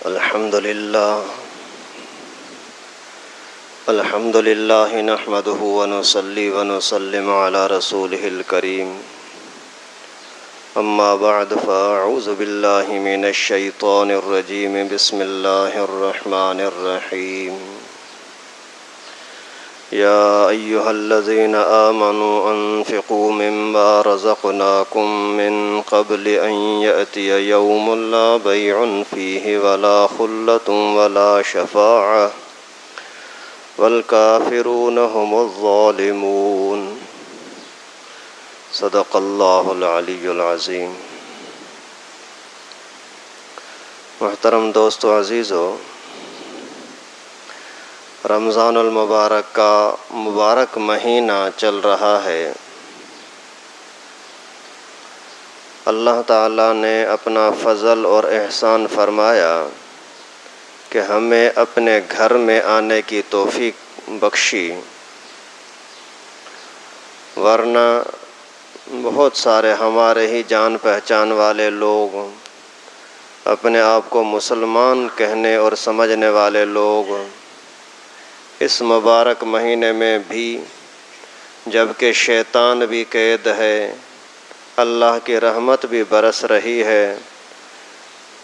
الحمد لله نحمده ونصلي ونسلم على رسوله الكريم أما بعد فأعوذ بالله من الشيطان الرجيم بسم الله الرحمن الرحيم يا أيها الذين آمنوا أنفقوا مما رزقناكم من قبل أن يأتي يوم لا بيع فيه ولا خلة ولا شفاعة والكافرون هم الظالمون صدق الله العلی العظیم۔ محترم دوستو عزیزو، رمضان المبارک کا مبارک مہینہ چل رہا ہے۔ اللہ تعالیٰ نے اپنا فضل اور احسان فرمایا کہ ہمیں اپنے گھر میں آنے کی توفیق بخشی، ورنہ بہت سارے ہمارے ہی جان پہچان والے لوگ، اپنے آپ کو مسلمان کہنے اور سمجھنے والے لوگ اس مبارک مہینے میں بھی، جبکہ شیطان بھی قید ہے، اللہ کی رحمت بھی برس رہی ہے،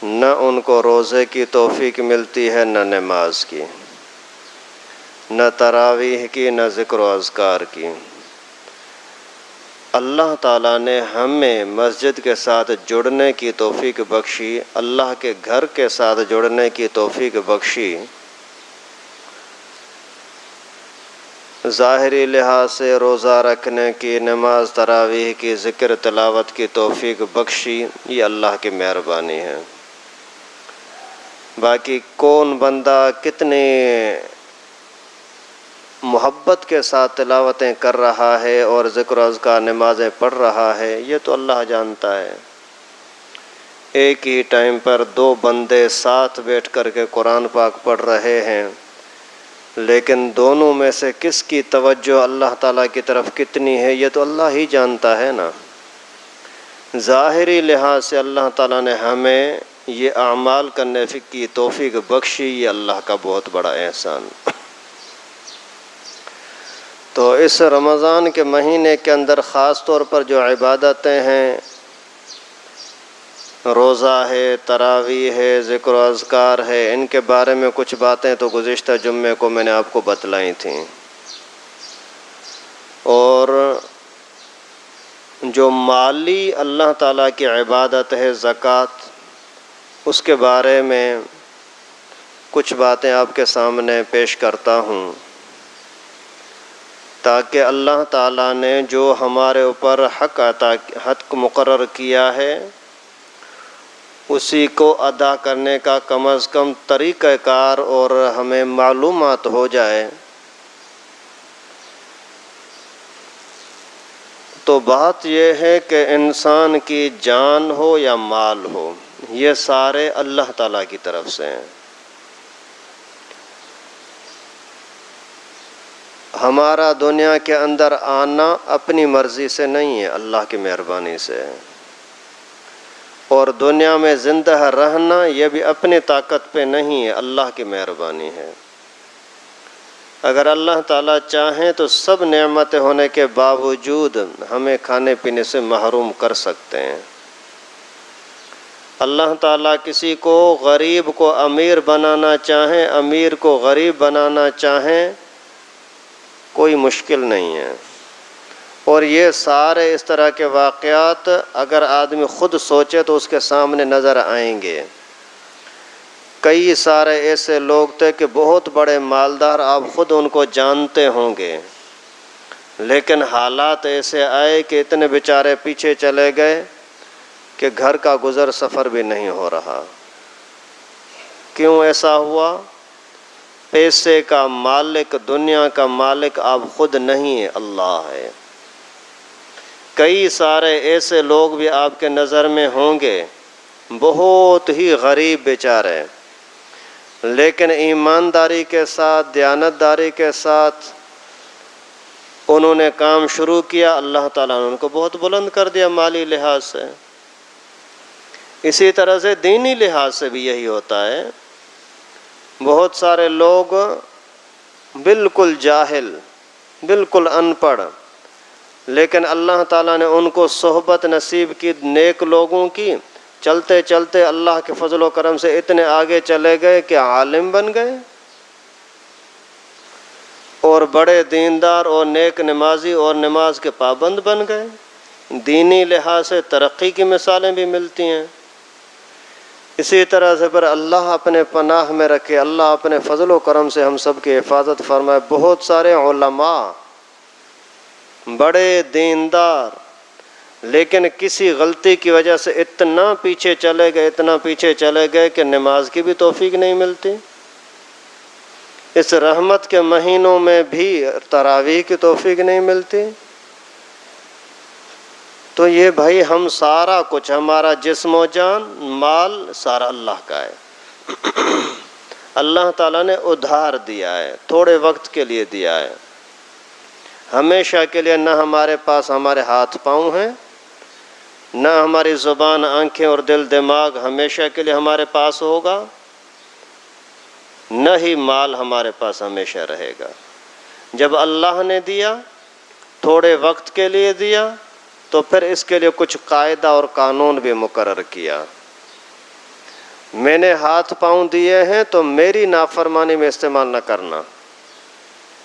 نہ ان کو روزے کی توفیق ملتی ہے، نہ نماز کی، نہ تراویح کی، نہ ذکر و اذکار کی۔ اللہ تعالیٰ نے ہمیں مسجد کے ساتھ جڑنے کی توفیق بخشی، اللہ کے گھر کے ساتھ جڑنے کی توفیق بخشی۔ ظاہری لحاظ سے روزہ رکھنے کی، نماز تراویح کی، ذکر تلاوت کی توفیق بخشی، یہ اللہ کی مہربانی ہے۔ باقی کون بندہ کتنی محبت کے ساتھ تلاوتیں کر رہا ہے اور ذکر و اذکار نمازیں پڑھ رہا ہے، یہ تو اللہ جانتا ہے۔ ایک ہی ٹائم پر دو بندے ساتھ بیٹھ کر کے قرآن پاک پڑھ رہے ہیں، لیکن دونوں میں سے کس کی توجہ اللہ تعالیٰ کی طرف کتنی ہے، یہ تو اللہ ہی جانتا ہے نا۔ ظاہری لحاظ سے اللہ تعالیٰ نے ہمیں یہ اعمال کرنے کی توفیق بخشی، یہ اللہ کا بہت بڑا احسان۔ تو اس رمضان کے مہینے کے اندر خاص طور پر جو عبادتیں ہیں، روزہ ہے، تراویح ہے، ذکر و اذکار ہے، ان کے بارے میں کچھ باتیں تو گزشتہ جمعے کو میں نے آپ کو بتلائی تھیں، اور جو مالی اللہ تعالیٰ کی عبادت ہے زکوٰۃ، اس کے بارے میں کچھ باتیں آپ کے سامنے پیش کرتا ہوں، تاکہ اللہ تعالیٰ نے جو ہمارے اوپر حق مقرر کیا ہے، اسی کو ادا کرنے کا کم از کم طریقہ کار اور ہمیں معلومات ہو جائے۔ تو بات یہ ہے کہ انسان کی جان ہو یا مال ہو، یہ سارے اللہ تعالیٰ کی طرف سے ہیں۔ ہمارا دنیا کے اندر آنا اپنی مرضی سے نہیں ہے، اللہ کی مہربانی سے ہے، اور دنیا میں زندہ رہنا یہ بھی اپنی طاقت پہ نہیں ہے، اللہ کی مہربانی ہے۔ اگر اللہ تعالیٰ چاہیں تو سب نعمتیں ہونے کے باوجود ہمیں کھانے پینے سے محروم کر سکتے ہیں۔ اللہ تعالیٰ کسی کو غریب کو امیر بنانا چاہیں، امیر کو غریب بنانا چاہیں، کوئی مشکل نہیں ہے۔ اور یہ سارے اس طرح کے واقعات اگر آدمی خود سوچے تو اس کے سامنے نظر آئیں گے۔ کئی سارے ایسے لوگ تھے کہ بہت بڑے مالدار، آپ خود ان کو جانتے ہوں گے، لیکن حالات ایسے آئے کہ اتنے بیچارے پیچھے چلے گئے کہ گھر کا گزر سفر بھی نہیں ہو رہا۔ کیوں ایسا ہوا؟ پیسے کا مالک، دنیا کا مالک آپ خود نہیں ہے، اللہ ہے۔ کئی سارے ایسے لوگ بھی آپ کے نظر میں ہوں گے، بہت ہی غریب بیچارے، لیکن ایمانداری کے ساتھ، دیانتداری کے ساتھ انہوں نے کام شروع کیا، اللہ تعالیٰ نے ان کو بہت بلند کر دیا مالی لحاظ سے۔ اسی طرح سے دینی لحاظ سے بھی یہی ہوتا ہے بہت سارے لوگ بالکل جاہل، بالکل ان پڑھ، لیکن اللہ تعالیٰ نے ان کو صحبت نصیب کی نیک لوگوں کی، چلتے چلتے اللہ کے فضل و کرم سے اتنے آگے چلے گئے کہ عالم بن گئے اور بڑے دیندار اور نیک نمازی اور نماز کے پابند بن گئے۔ دینی لحاظ سے ترقی کی مثالیں بھی ملتی ہیں۔ اسی طرح سے پھر اللہ اپنے پناہ میں رکھے، اللہ اپنے فضل و کرم سے ہم سب کی حفاظت فرمائے۔ بہت سارے علماء بڑے دیندار، لیکن کسی غلطی کی وجہ سے اتنا پیچھے چلے گئے کہ نماز کی بھی توفیق نہیں ملتی، اس رحمت کے مہینوں میں بھی تراویح کی توفیق نہیں ملتی۔ تو یہ بھائی ہم سارا کچھ، ہمارا جسم و جان، مال، سارا اللہ کا ہے۔ اللہ تعالیٰ نے ادھار دیا ہے، تھوڑے وقت کے لیے دیا ہے، ہمیشہ کے لیے نہ ہمارے پاس ہمارے ہاتھ پاؤں ہیں، نہ ہماری زبان، آنکھیں اور دل دماغ ہمیشہ کے لیے ہمارے پاس ہوگا، نہ ہی مال ہمارے پاس ہمیشہ رہے گا۔ جب اللہ نے دیا، تھوڑے وقت کے لیے دیا، تو پھر اس کے لیے کچھ قاعدہ اور قانون بھی مقرر کیا۔ میں نے ہاتھ پاؤں دیے ہیں تو میری نافرمانی میں استعمال نہ کرنا،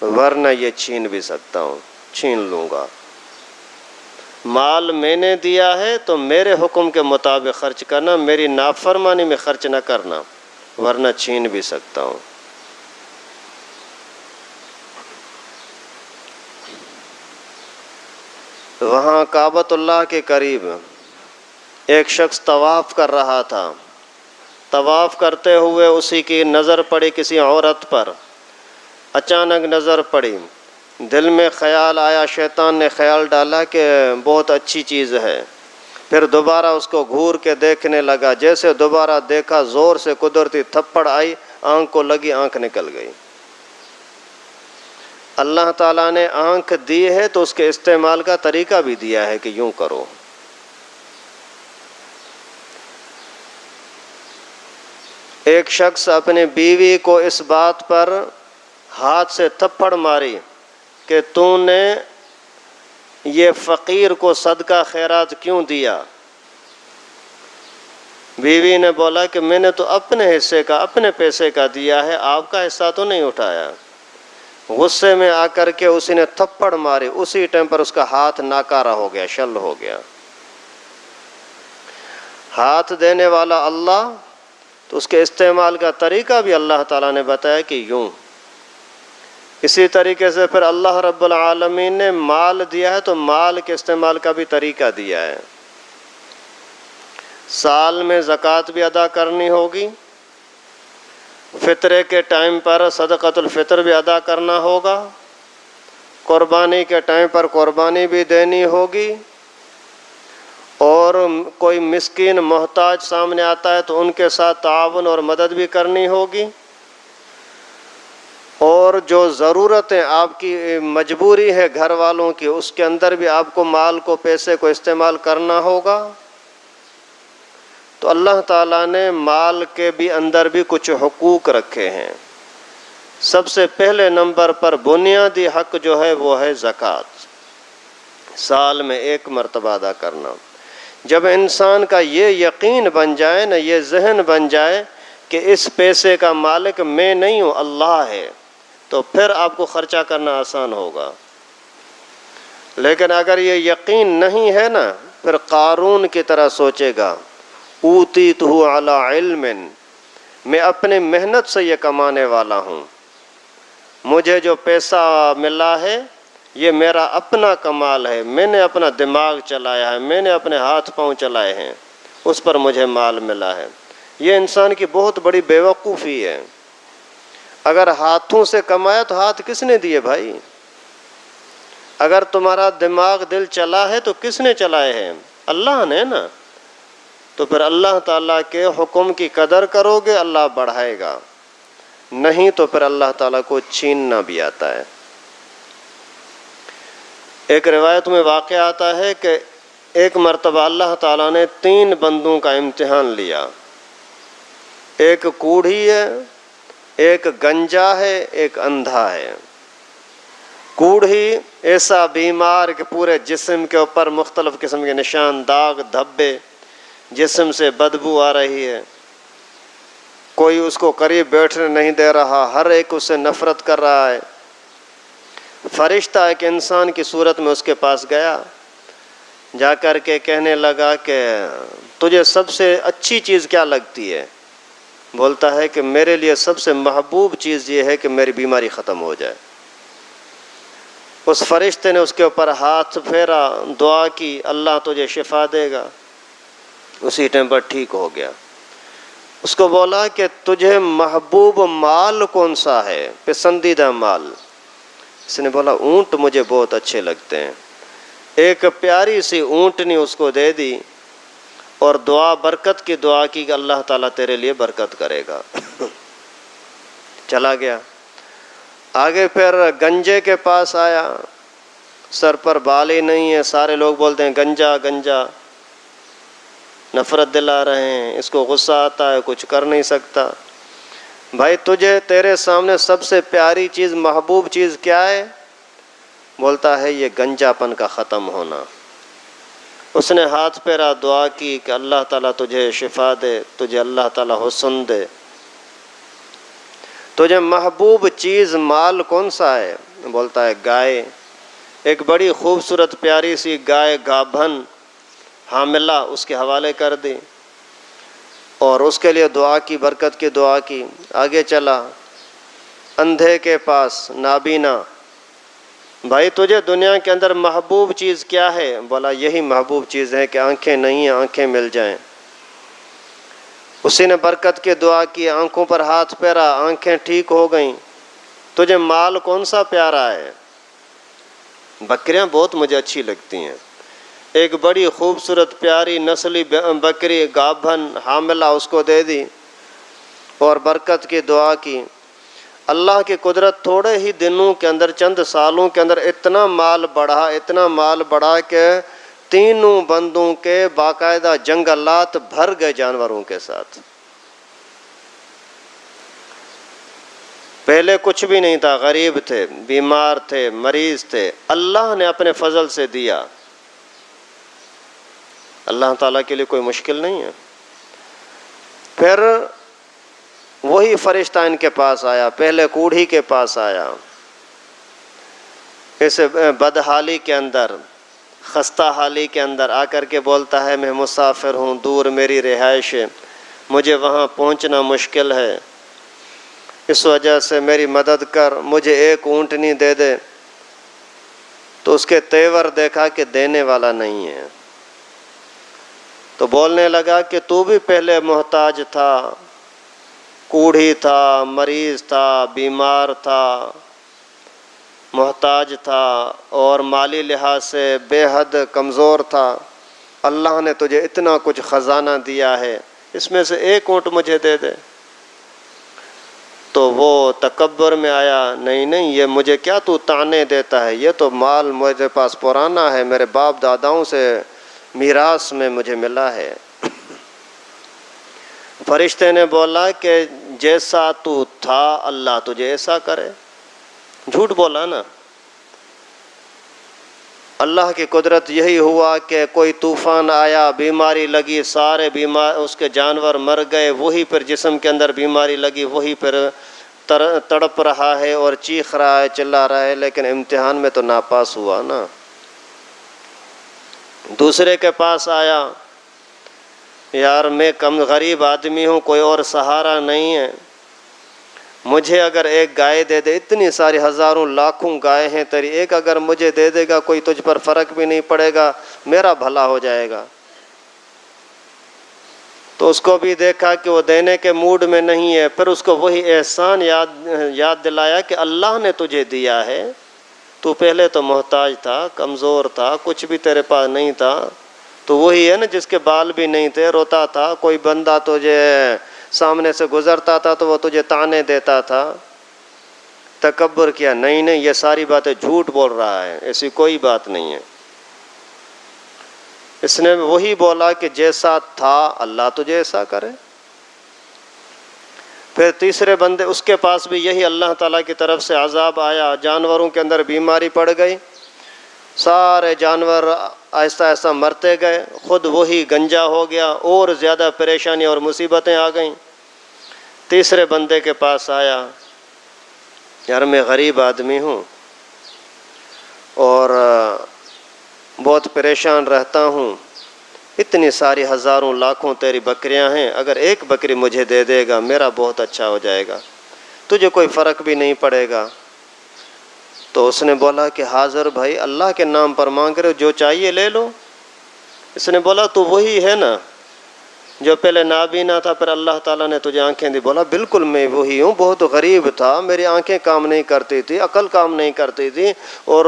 ورنہ یہ چھین بھی سکتا ہوں، چھین لوں گا۔ مال میں نے دیا ہے تو میرے حکم کے مطابق خرچ کرنا، میری نافرمانی میں خرچ نہ کرنا، ورنہ چھین بھی سکتا ہوں۔ وہاں کعبۃ اللہ کے قریب ایک شخص طواف کر رہا تھا، طواف کرتے ہوئے اسی کی نظر پڑی کسی عورت پر، اچانک نظر پڑی، دل میں خیال آیا، شیطان نے خیال ڈالا کہ بہت اچھی چیز ہے، پھر دوبارہ اس کو گھور کے دیکھنے لگا، جیسے دوبارہ دیکھا زور سے قدرتی تھپڑ آئی، آنکھ کو لگی، آنکھ نکل گئی۔ اللہ تعالیٰ نے آنکھ دی ہے تو اس کے استعمال کا طریقہ بھی دیا ہے کہ یوں کرو۔ ایک شخص اپنی بیوی کو اس بات پر ہاتھ سے تھپڑ ماری کہ تو نے یہ فقیر کو صدقہ خیرات کیوں دیا؟ بیوی نے بولا کہ میں نے تو اپنے حصے کا، اپنے پیسے کا دیا ہے، آپ کا حصہ تو نہیں اٹھایا۔ غصے میں آ کر کے اسی نے تھپڑ ماری، اسی ٹائم پر اس کا ہاتھ ناکارہ ہو گیا، شل ہو گیا۔ ہاتھ دینے والا اللہ، تو اس کے استعمال کا طریقہ بھی اللہ تعالیٰ نے بتایا کہ یوں۔ اسی طریقے سے پھر اللہ رب العالمین نے مال دیا ہے تو مال کے استعمال کا بھی طریقہ دیا ہے۔ سال میں زکوٰۃ بھی ادا کرنی ہوگی، فطرے کے ٹائم پر صدقۃ الفطر بھی ادا کرنا ہوگا، قربانی کے ٹائم پر قربانی بھی دینی ہوگی، اور کوئی مسکین محتاج سامنے آتا ہے تو ان کے ساتھ تعاون اور مدد بھی کرنی ہوگی، اور جو ضرورتیں آپ کی مجبوری ہے گھر والوں کی، اس کے اندر بھی آپ کو مال کو، پیسے کو استعمال کرنا ہوگا۔ تو اللہ تعالیٰ نے مال کے بھی اندر بھی کچھ حقوق رکھے ہیں۔ سب سے پہلے نمبر پر بنیادی حق جو ہے وہ ہے زکوٰۃ، سال میں ایک مرتبہ ادا کرنا۔ جب انسان کا یہ یقین بن جائے نا، یہ ذہن بن جائے کہ اس پیسے کا مالک میں نہیں ہوں، اللہ ہے، تو پھر آپ کو خرچہ کرنا آسان ہوگا۔ لیکن اگر یہ یقین نہیں ہے نا، پھر قارون کی طرح سوچے گا، اوتیتہ علی علم، میں اپنے محنت سے یہ کمانے والا ہوں، مجھے جو پیسہ ملا ہے یہ میرا اپنا کمال ہے، میں نے اپنا دماغ چلایا ہے، میں نے اپنے ہاتھ پاؤں چلائے ہیں، اس پر مجھے مال ملا ہے۔ یہ انسان کی بہت بڑی بیوقوفی ہے۔ اگر ہاتھوں سے کمایا تو ہاتھ کس نے دیے بھائی؟ اگر تمہارا دماغ دل چلا ہے تو کس نے چلائے ہیں؟ اللہ نے نا۔ تو پھر اللہ تعالیٰ کے حکم کی قدر کرو گے، اللہ بڑھائے گا، نہیں تو پھر اللہ تعالیٰ کو چھیننا بھی آتا ہے۔ ایک روایت میں واقع آتا ہے کہ ایک مرتبہ اللہ تعالیٰ نے 3 بندوں کا امتحان لیا، ایک کوڑھی ہے، ایک گنجا ہے ایک اندھا ہے، کوڑھی ایسا بیمار کہ پورے جسم کے اوپر مختلف قسم کے نشان، داغ دھبے، جسم سے بدبو آ رہی ہے، کوئی اس کو قریب بیٹھنے نہیں دے رہا، ہر ایک اس سے نفرت کر رہا ہے۔ فرشتہ ایک انسان کی صورت میں اس کے پاس گیا، جا کر کے کہنے لگا کہ تجھے سب سے اچھی چیز کیا لگتی ہے؟ بولتا ہے کہ میرے لیے سب سے محبوب چیز یہ ہے کہ میری بیماری ختم ہو جائے۔ اس فرشتے نے اس کے اوپر ہاتھ پھیرا، دعا کی، اللہ تجھے شفا دے گا، اسی ٹائم پر ٹھیک ہو گیا۔ اس کو بولا کہ تجھے محبوب مال کون سا ہے، پسندیدہ مال؟ اس نے بولا اونٹ مجھے بہت اچھے لگتے ہیں۔ ایک پیاری سی اونٹنی اس کو دے دی اور دعا، برکت کی دعا کی کہ اللہ تعالیٰ تیرے لیے برکت کرے گا۔ چلا گیا۔ آگے پھر گنجے کے پاس آیا، سر پر بال ہی نہیں ہے، سارے لوگ بولتے ہیں گنجا گنجا، نفرت دلا رہے ہیں، اس کو غصہ آتا ہے، کچھ کر نہیں سکتا۔ بھائی تجھے تیرے سامنے سب سے پیاری چیز، محبوب چیز کیا ہے؟ بولتا ہے یہ گنجا پن کا ختم ہونا۔ اس نے ہاتھ پھیرا، دعا کی کہ اللہ تعالیٰ تجھے شفا دے، تجھے اللہ تعالیٰ حسن دے۔ تجھے محبوب چیز مال کون سا ہے؟ بولتا ہے گائے۔ ایک بڑی خوبصورت پیاری سی گائے، گابھن حاملہ، اس کے حوالے کر دی اور اس کے لیے دعا کی، برکت کی دعا کی۔ آگے چلا، اندھے کے پاس، نابینا، بھائی تجھے دنیا کے اندر محبوب چیز کیا ہے؟ بولا یہی محبوب چیز ہے کہ آنکھیں نہیں ہیں، آنکھیں مل جائیں۔ اسی نے برکت کی دعا کی، آنکھوں پر ہاتھ پھیرا، آنکھیں ٹھیک ہو گئیں۔ تجھے مال کون سا پیارا ہے؟ بکریاں بہت مجھے اچھی لگتی ہیں۔ ایک بڑی خوبصورت پیاری نسلی بکری، گابھن حاملہ، اس کو دے دی اور برکت کی دعا کی۔ اللہ کی قدرت، تھوڑے ہی دنوں کے اندر، چند سالوں کے اندر اتنا مال بڑھا، اتنا مال بڑھا کہ تینوں بندوں کے باقاعدہ جنگلات بھر گئے جانوروں کے ساتھ۔ پہلے کچھ بھی نہیں تھا، غریب تھے، بیمار تھے، مریض تھے، اللہ نے اپنے فضل سے دیا۔ اللہ تعالیٰ کے لیے کوئی مشکل نہیں ہے۔ پھر وہی فرشتہ ان کے پاس آیا، پہلے کوڑھی کے پاس آیا، اس بدحالی کے اندر، خستہ حالی کے اندر آ کر کے بولتا ہے میں مسافر ہوں، دور میری رہائش ہے، مجھے وہاں پہنچنا مشکل ہے، اس وجہ سے میری مدد کر، مجھے ایک اونٹنی دے دے۔ تو اس کے تیور دیکھا کہ دینے والا نہیں ہے، تو بولنے لگا کہ تو بھی پہلے محتاج تھا، کوڑھی تھا، مریض تھا، بیمار تھا، محتاج تھا اور مالی لحاظ سے بے حد کمزور تھا، اللہ نے تجھے اتنا کچھ خزانہ دیا ہے، اس میں سے ایک اونٹ مجھے دے دے۔ تو وہ تکبر میں آیا، نہیں نہیں، یہ مجھے کیا تو تانے دیتا ہے، یہ تو مال میرے پاس پرانا ہے، میرے باپ داداؤں سے میراث میں مجھے ملا ہے۔ فرشتے نے بولا کہ جیسا تو تھا اللہ تجھے ایسا کرے۔ جھوٹ بولا نا۔ اللہ کی قدرت یہی ہوا کہ کوئی طوفان آیا، بیماری لگی، سارے بیمار اس کے جانور مر گئے، وہی پھر جسم کے اندر بیماری لگی، وہی پھر تڑپ رہا ہے اور چیخ رہا ہے، چلا رہا ہے، لیکن امتحان میں تو ناپاس ہوا نا۔ دوسرے کے پاس آیا، یار میں کم غریب آدمی ہوں، کوئی اور سہارا نہیں ہے، مجھے اگر ایک گائے دے دے، اتنی ساری ہزاروں لاکھوں گائے ہیں تیری، ایک اگر مجھے دے دے گا، کوئی تجھ پر فرق بھی نہیں پڑے گا، میرا بھلا ہو جائے گا۔ تو اس کو بھی دیکھا کہ وہ دینے کے موڈ میں نہیں ہے، پھر اس کو وہی احسان یاد دلایا کہ اللہ نے تجھے دیا ہے، تو پہلے تو محتاج تھا، کمزور تھا، کچھ بھی تیرے پاس نہیں تھا، تو وہی ہے نا جس کے بال بھی نہیں تھے، روتا تھا، کوئی بندہ تجھے سامنے سے گزرتا تھا تو وہ تجھے تانے دیتا تھا، تکبر کیا، نہیں نہیں یہ ساری باتیں جھوٹ بول رہا ہے، ایسی کوئی بات نہیں ہے۔ اس نے وہی بولا کہ جیسا تھا اللہ تجھے ایسا کرے۔ پھر تیسرے بندے اس کے پاس بھی یہی اللہ تعالیٰ کی طرف سے عذاب آیا، جانوروں کے اندر بیماری پڑ گئی، سارے جانور آہستہ آہستہ مرتے گئے، خود وہی گنجا ہو گیا، اور زیادہ پریشانی اور مصیبتیں آ گئیں۔ تیسرے بندے کے پاس آیا، یار میں غریب آدمی ہوں اور بہت پریشان رہتا ہوں، اتنی ساری ہزاروں لاکھوں تیری بکریاں ہیں، اگر ایک بکری مجھے دے دے گا میرا بہت اچھا ہو جائے گا، تجھے کوئی فرق بھی نہیں پڑے گا۔ تو اس نے بولا کہ حاضر بھائی، اللہ کے نام پر مانگ رہے ہو، جو چاہیے لے لو۔ اس نے بولا تو وہی ہے نا جو پہلے نابینا تھا، پھر اللہ تعالیٰ نے تجھے آنکھیں دی؟ بولا بالکل میں وہی ہوں، بہت غریب تھا، میری آنکھیں کام نہیں کرتی تھی، عقل کام نہیں کرتی تھی، اور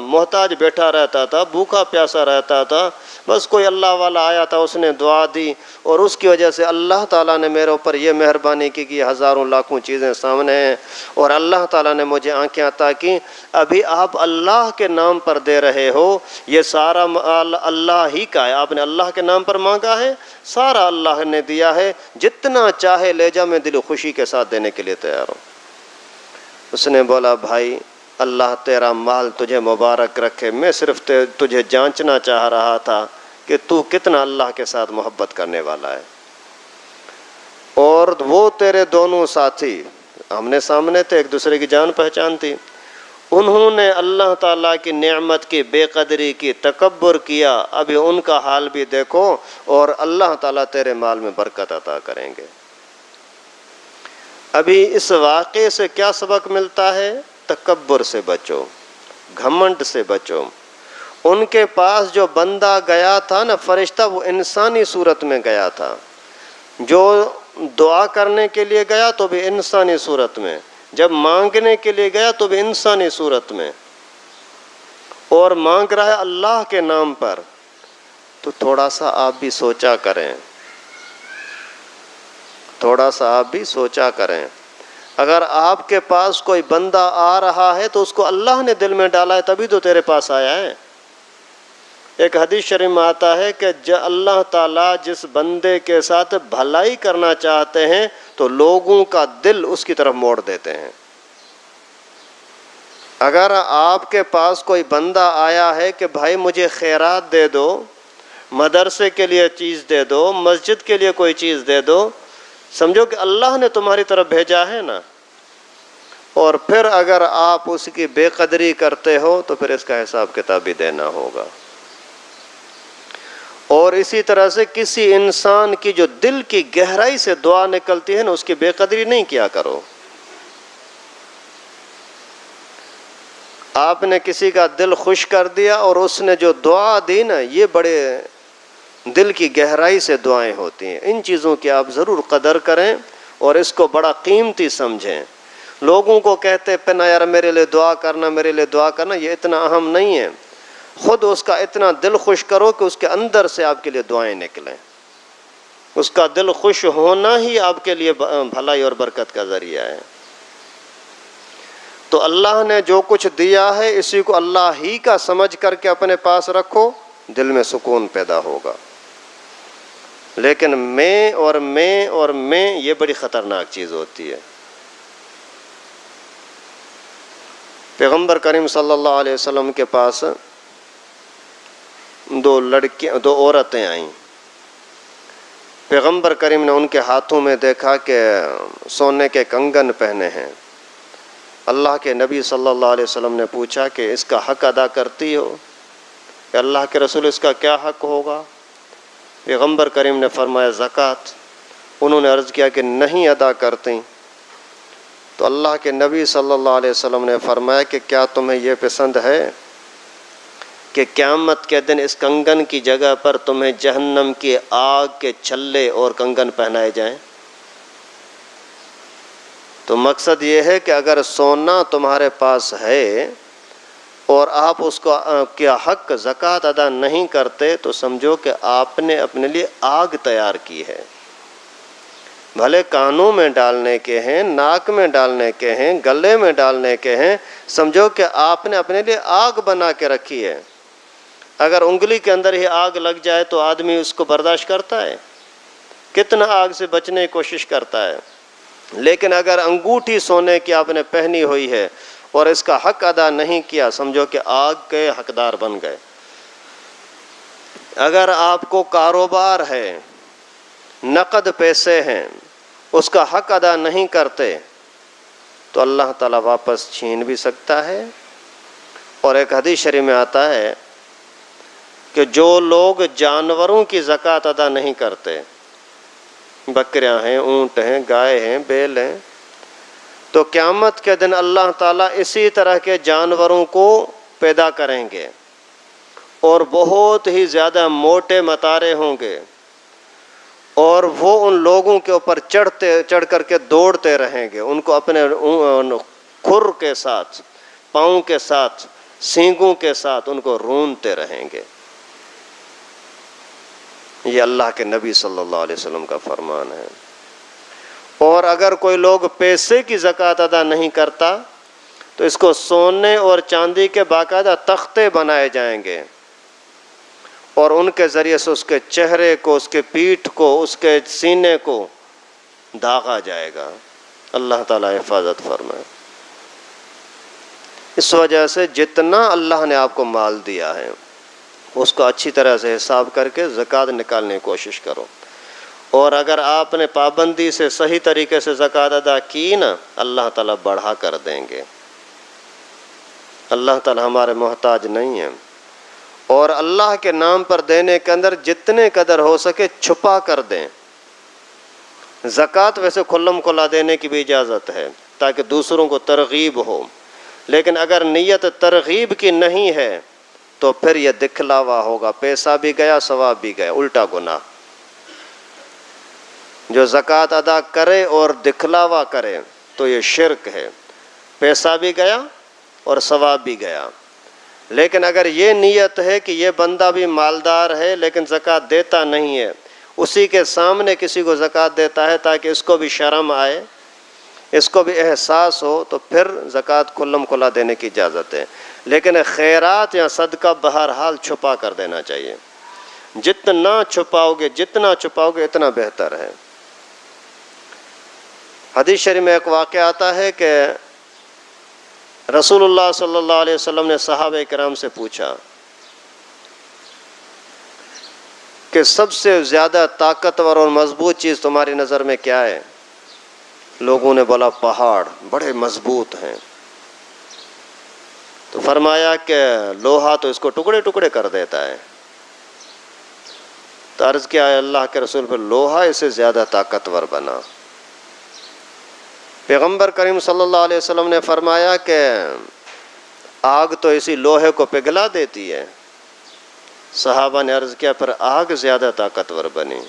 محتاج بیٹھا رہتا تھا، بھوکا پیاسا رہتا تھا، بس کوئی اللہ والا آیا تھا، اس نے دعا دی، اور اس کی وجہ سے اللہ تعالیٰ نے میرے اوپر یہ مہربانی کی کہ ہزاروں لاکھوں چیزیں سامنے ہیں، اور اللہ تعالیٰ نے مجھے آنکھیں عطا کی۔ ابھی آپ اللہ کے نام پر دے رہے ہو، یہ سارا مال اللہ ہی کا ہے، آپ نے اللہ کے نام پر مانگا ہے، سارا اللہ نے دیا ہے، جتنا چاہے لے جا، میں دل و خوشی کے ساتھ دینے کے لیے تیار ہوں۔ اس نے بولا بھائی اللہ تیرا مال تجھے مبارک رکھے، میں صرف تجھے جانچنا چاہ رہا تھا کہ تو کتنا اللہ کے ساتھ محبت کرنے والا ہے۔ اور وہ تیرے دونوں ساتھی آمنے سامنے تھے، ایک دوسرے کی جان پہچان تھی، انہوں نے اللہ تعالیٰ کی نعمت کی بے قدری کی، تکبر کیا، ابھی ان کا حال بھی دیکھو، اور اللہ تعالیٰ تیرے مال میں برکت عطا کریں گے۔ ابھی اس واقعے سے کیا سبق ملتا ہے؟ تکبر سے بچو، گھمنڈ سے بچو۔ ان کے پاس جو بندہ گیا تھا نا، فرشتہ، وہ انسانی صورت میں گیا تھا، جو دعا کرنے کے لیے گیا تو بھی انسانی صورت میں، جب مانگنے کے لیے گیا تو بھی انسانی صورت میں، اور مانگ رہا ہے اللہ کے نام پر۔ تو تھوڑا سا آپ بھی سوچا کریں، تھوڑا سا آپ بھی سوچا کریں، اگر آپ کے پاس کوئی بندہ آ رہا ہے تو اس کو اللہ نے دل میں ڈالا ہے، تبھی تو تیرے پاس آیا ہے۔ ایک حدیث شریف میں آتا ہے کہ اللہ تعالیٰ جس بندے کے ساتھ بھلائی کرنا چاہتے ہیں تو لوگوں کا دل اس کی طرف موڑ دیتے ہیں۔ اگر آپ کے پاس کوئی بندہ آیا ہے کہ بھائی مجھے خیرات دے دو، مدرسے کے لیے چیز دے دو، مسجد کے لیے کوئی چیز دے دو، سمجھو کہ اللہ نے تمہاری طرف بھیجا ہے نا، اور پھر اگر آپ اس کی بے قدری کرتے ہو تو پھر اس کا حساب کتاب بھی دینا ہوگا۔ اور اسی طرح سے کسی انسان کی جو دل کی گہرائی سے دعا نکلتی ہے نا، اس کی بے قدری نہیں کیا کرو۔ آپ نے کسی کا دل خوش کر دیا اور اس نے جو دعا دی نا، یہ بڑے دل کی گہرائی سے دعائیں ہوتی ہیں، ان چیزوں کی آپ ضرور قدر کریں اور اس کو بڑا قیمتی سمجھیں۔ لوگوں کو کہتے پنا یار میرے لیے دعا کرنا، میرے لیے دعا کرنا، یہ اتنا اہم نہیں ہے، خود اس کا اتنا دل خوش کرو کہ اس کے اندر سے آپ کے لیے دعائیں نکلیں، اس کا دل خوش ہونا ہی آپ کے لیے بھلائی اور برکت کا ذریعہ ہے۔ تو اللہ نے جو کچھ دیا ہے اسی کو اللہ ہی کا سمجھ کر کے اپنے پاس رکھو، دل میں سکون پیدا ہوگا۔ لیکن میں اور یہ بڑی خطرناک چیز ہوتی ہے۔ پیغمبر کریم صلی اللہ علیہ وسلم کے پاس دو عورتیں آئیں۔ پیغمبر کریم نے ان کے ہاتھوں میں دیکھا کہ سونے کے کنگن پہنے ہیں۔ اللہ کے نبی صلی اللہ علیہ وسلم نے پوچھا کہ اس کا حق ادا کرتی ہو؟ کہ اللہ کے رسول اس کا کیا حق ہوگا؟ پیغمبر کریم نے فرمایا زکوٰۃ۔ انہوں نے عرض کیا کہ نہیں ادا کرتی۔ تو اللہ کے نبی صلی اللہ علیہ وسلم نے فرمایا کہ کیا تمہیں یہ پسند ہے کہ قیامت کے دن اس کنگن کی جگہ پر تمہیں جہنم کی آگ کے چھلے اور کنگن پہنائے جائیں؟ تو مقصد یہ ہے کہ اگر سونا تمہارے پاس ہے اور آپ اس کو کیا حق زکوٰۃ ادا نہیں کرتے تو سمجھو کہ آپ نے اپنے لیے آگ تیار کی ہے، بھلے کانوں میں ڈالنے کے ہیں، ناک میں ڈالنے کے ہیں، گلے میں ڈالنے کے ہیں، سمجھو کہ آپ نے اپنے لیے آگ بنا کے رکھی ہے۔ اگر انگلی کے اندر ہی آگ لگ جائے تو آدمی اس کو برداشت کرتا ہے؟ کتنا آگ سے بچنے کی کوشش کرتا ہے۔ لیکن اگر انگوٹھی سونے کی آپ نے پہنی ہوئی ہے اور اس کا حق ادا نہیں کیا، سمجھو کہ آگ کے حقدار بن گئے۔ اگر آپ کو کاروبار ہے، نقد پیسے ہیں، اس کا حق ادا نہیں کرتے تو اللہ تعالیٰ واپس چھین بھی سکتا ہے۔ اور ایک حدیث شریف میں آتا ہے کہ جو لوگ جانوروں کی زکوٰۃ ادا نہیں کرتے، بکریاں ہیں، اونٹ ہیں، گائے ہیں، بیل ہیں، تو قیامت کے دن اللہ تعالیٰ اسی طرح کے جانوروں کو پیدا کریں گے اور بہت ہی زیادہ موٹے متارے ہوں گے، اور وہ ان لوگوں کے اوپر چڑھ کر کے دوڑتے رہیں گے، ان کو اپنے کھر کے ساتھ، پاؤں کے ساتھ، سینگوں کے ساتھ ان کو رونتے رہیں گے۔ یہ اللہ کے نبی صلی اللہ علیہ وسلم کا فرمان ہے۔ اور اگر کوئی لوگ پیسے کی زکوٰۃ ادا نہیں کرتا تو اس کو سونے اور چاندی کے باقاعدہ تختے بنائے جائیں گے، اور ان کے ذریعے سے اس کے چہرے کو، اس کے پیٹھ کو، اس کے سینے کو داغا جائے گا۔ اللہ تعالیٰ حفاظت فرمائے۔ اس وجہ سے جتنا اللہ نے آپ کو مال دیا ہے اس کو اچھی طرح سے حساب کر کے زکوٰۃ نکالنے کی کوشش کرو، اور اگر آپ نے پابندی سے صحیح طریقے سے زکوٰۃ ادا کی نا، اللہ تعالیٰ بڑھا کر دیں گے۔ اللہ تعالیٰ ہمارے محتاج نہیں ہیں، اور اللہ کے نام پر دینے کے اندر جتنے قدر ہو سکے چھپا کر دیں۔ زکوٰۃ ویسے کھلم کھلا دینے کی بھی اجازت ہے تاکہ دوسروں کو ترغیب ہو، لیکن اگر نیت ترغیب کی نہیں ہے تو پھر یہ دکھلاوا ہوگا، پیسہ بھی گیا، ثواب بھی گیا، الٹا گناہ۔ جو زکوٰۃ ادا کرے اور دکھلاوا کرے تو یہ شرک ہے، پیسہ بھی گیا اور ثواب بھی گیا۔ لیکن اگر یہ نیت ہے کہ یہ بندہ بھی مالدار ہے لیکن زکوٰۃ دیتا نہیں ہے، اسی کے سامنے کسی کو زکوٰۃ دیتا ہے تاکہ اس کو بھی شرم آئے، اس کو بھی احساس ہو، تو پھر زکوٰۃ کھلم کھلا دینے کی اجازت ہے۔ لیکن خیرات یا صدقہ بہرحال چھپا کر دینا چاہیے۔ جتنا چھپاؤ گے اتنا بہتر ہے۔ حدیث شریف میں ایک واقعہ آتا ہے کہ رسول اللہ صلی اللہ علیہ وسلم نے صحابہ کرام سے پوچھا کہ سب سے زیادہ طاقتور اور مضبوط چیز تمہاری نظر میں کیا ہے؟ لوگوں نے بولا پہاڑ بڑے مضبوط ہیں۔ تو فرمایا کہ لوہا تو اس کو ٹکڑے ٹکڑے کر دیتا ہے۔ تو عرض کیا ہے اللہ کے رسول پر، لوہا اس سے زیادہ طاقتور بنا۔ پیغمبر کریم صلی اللہ علیہ وسلم نے فرمایا کہ آگ تو اسی لوہے کو پگھلا دیتی ہے۔ صحابہ نے عرض کیا پھر آگ زیادہ طاقتور بنی۔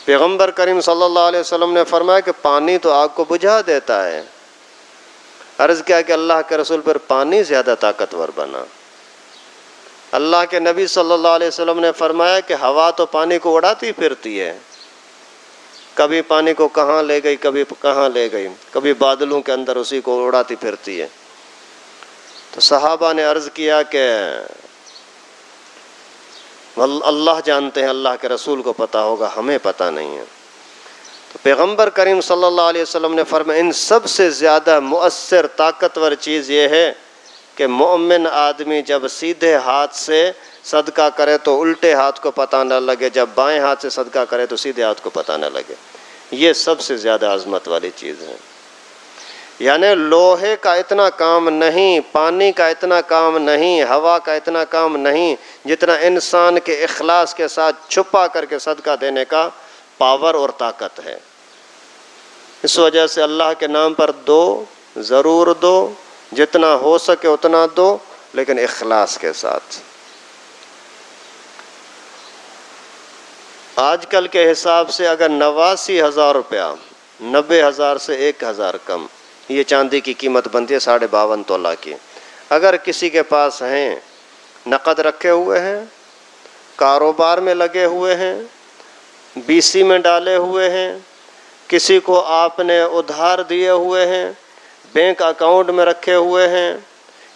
پیغمبر کریم صلی اللہ علیہ وسلم نے فرمایا کہ پانی تو آگ کو بجھا دیتا ہے۔ عرض کیا کہ اللہ کے رسول پر پانی زیادہ طاقتور بنا۔ اللہ کے نبی صلی اللہ علیہ وسلم نے فرمایا کہ ہوا تو پانی کو اڑاتی پھرتی ہے، کبھی پانی کو کہاں لے گئی، کبھی کہاں لے گئی، کبھی بادلوں کے اندر اسی کو اڑاتی پھرتی ہے۔ تو صحابہ نے عرض کیا کہ اللہ جانتے ہیں، اللہ کے رسول کو پتہ ہوگا، ہمیں پتہ نہیں ہے۔ تو پیغمبر کریم صلی اللہ علیہ وسلم نے فرمایا ان سب سے زیادہ مؤثر طاقتور چیز یہ ہے کہ مومن آدمی جب سیدھے ہاتھ سے صدقہ کرے تو الٹے ہاتھ کو پتہ نہ لگے، جب بائیں ہاتھ سے صدقہ کرے تو سیدھے ہاتھ کو پتہ نہ لگے۔ یہ سب سے زیادہ عظمت والی چیز ہے۔ یعنی لوہے کا اتنا کام نہیں، پانی کا اتنا کام نہیں، ہوا کا اتنا کام نہیں، جتنا انسان کے اخلاص کے ساتھ چھپا کر کے صدقہ دینے کا پاور اور طاقت ہے۔ اس وجہ سے اللہ کے نام پر دو، ضرور دو، جتنا ہو سکے اتنا دو، لیکن اخلاص کے ساتھ۔ آج کل کے حساب سے اگر 89,000 روپیہ، 90,000 سے 1,000 کم، یہ چاندی کی قیمت بنتی ہے 52.5 تولہ کی۔ اگر کسی کے پاس ہیں، نقد رکھے ہوئے ہیں، کاروبار میں لگے ہوئے ہیں، BC میں ڈالے ہوئے ہیں، کسی کو آپ نے ادھار دیے ہوئے ہیں، بینک اکاؤنٹ میں رکھے ہوئے ہیں،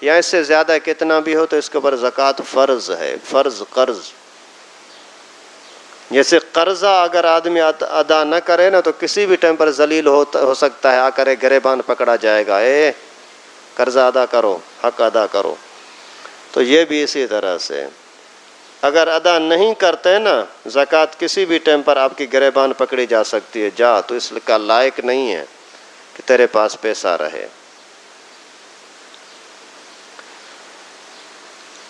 یا اس سے زیادہ کتنا بھی ہو، تو اس کے اوپر زکوٰۃ فرض ہے، فرض قرض۔ جیسے قرضہ اگر آدمی ادا نہ کرے نا تو کسی بھی ٹائم پر ذلیل ہو سکتا ہے، آ کر گریبان پکڑا جائے گا، قرضہ ادا کرو، حق ادا کرو۔ تو یہ بھی اسی طرح سے اگر ادا نہیں کرتے نا زکوٰۃ، کسی بھی ٹائم پر آپ کی گریبان پکڑی جا سکتی ہے، جا تو اس کا لائق نہیں ہے کہ تیرے پاس پیسہ رہے۔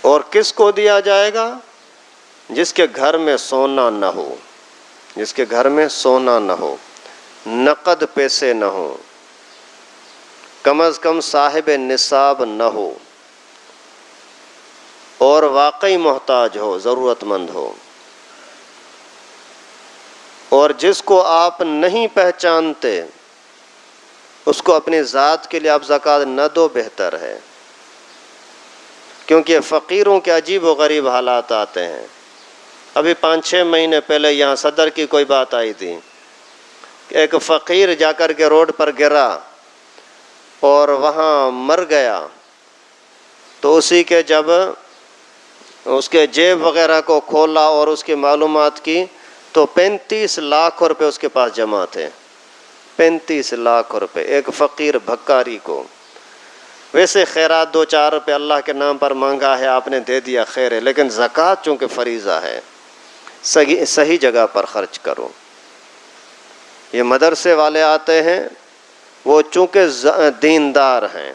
اور کس کو دیا جائے گا؟ جس کے گھر میں سونا نہ ہو، جس کے گھر میں سونا نہ ہو، نقد پیسے نہ ہو، کم از کم صاحب نصاب نہ ہو، اور واقعی محتاج ہو، ضرورت مند ہو، اور جس کو آپ نہیں پہچانتے اس کو اپنی ذات کے لیے آپ زکوٰۃ نہ دو، بہتر ہے، کیونکہ فقیروں کے عجیب و غریب حالات آتے ہیں۔ ابھی 5-6 مہینے پہلے یہاں صدر کی کوئی بات آئی تھی، ایک فقیر جا کر کے روڈ پر گرا اور وہاں مر گیا، تو اسی کے جب اس کے جیب وغیرہ کو کھولا اور اس کی معلومات کی تو 35 لاکھ روپے اس کے پاس جمع تھے، 35 لاکھ روپے ایک فقیر بھکاری کو۔ ویسے خیرات 2-4 روپے اللہ کے نام پر مانگا ہے، آپ نے دے دیا، خیر ہے، لیکن زکوٰۃ چونکہ فریضہ ہے، صحیح جگہ پر خرچ کرو۔ یہ مدرسے والے آتے ہیں، وہ چونکہ دیندار ہیں،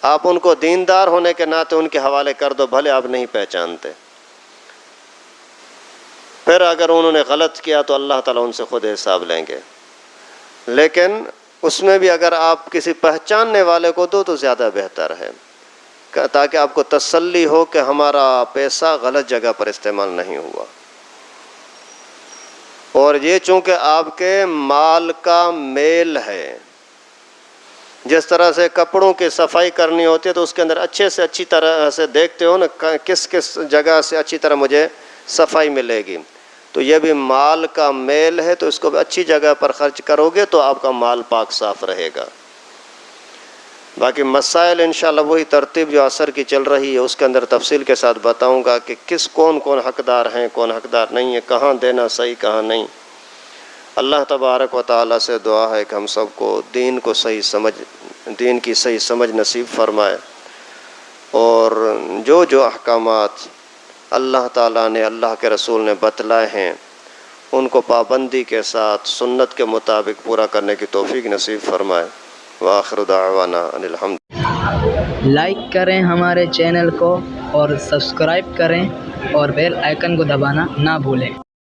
آپ ان کو دیندار ہونے کے ناطے ان کے حوالے کر دو، بھلے آپ نہیں پہچانتے، پھر اگر انہوں نے غلط کیا تو اللہ تعالیٰ ان سے خود حساب لیں گے۔ لیکن اس میں بھی اگر آپ کسی پہچاننے والے کو دو تو زیادہ بہتر ہے، تاکہ آپ کو تسلی ہو کہ ہمارا پیسہ غلط جگہ پر استعمال نہیں ہوا۔ اور یہ چونکہ آپ کے مال کا میل ہے، جس طرح سے کپڑوں کی صفائی کرنی ہوتی ہے تو اس کے اندر اچھے سے اچھی طرح سے دیکھتے ہو نا کس کس جگہ سے اچھی طرح مجھے صفائی ملے گی، تو یہ بھی مال کا میل ہے، تو اس کو بھی اچھی جگہ پر خرچ کرو گے تو آپ کا مال پاک صاف رہے گا۔ باقی مسائل انشاءاللہ وہی ترتیب جو عصر کی چل رہی ہے اس کے اندر تفصیل کے ساتھ بتاؤں گا کہ کون حقدار ہیں، کون حقدار نہیں ہے، کہاں دینا صحیح کہاں نہیں۔ اللہ تبارک و تعالیٰ سے دعا ہے کہ ہم سب کو دین کی صحیح سمجھ نصیب فرمائے، اور جو احکامات اللہ تعالیٰ نے، اللہ کے رسول نے بتلائے ہیں ان کو پابندی کے ساتھ سنت کے مطابق پورا کرنے کی توفیق نصیب فرمائے۔ وآخر دعوانا ان الحمد۔ لائک کریں ہمارے چینل کو اور سبسکرائب کریں اور بیل آئیکن کو دبانا نہ بھولیں۔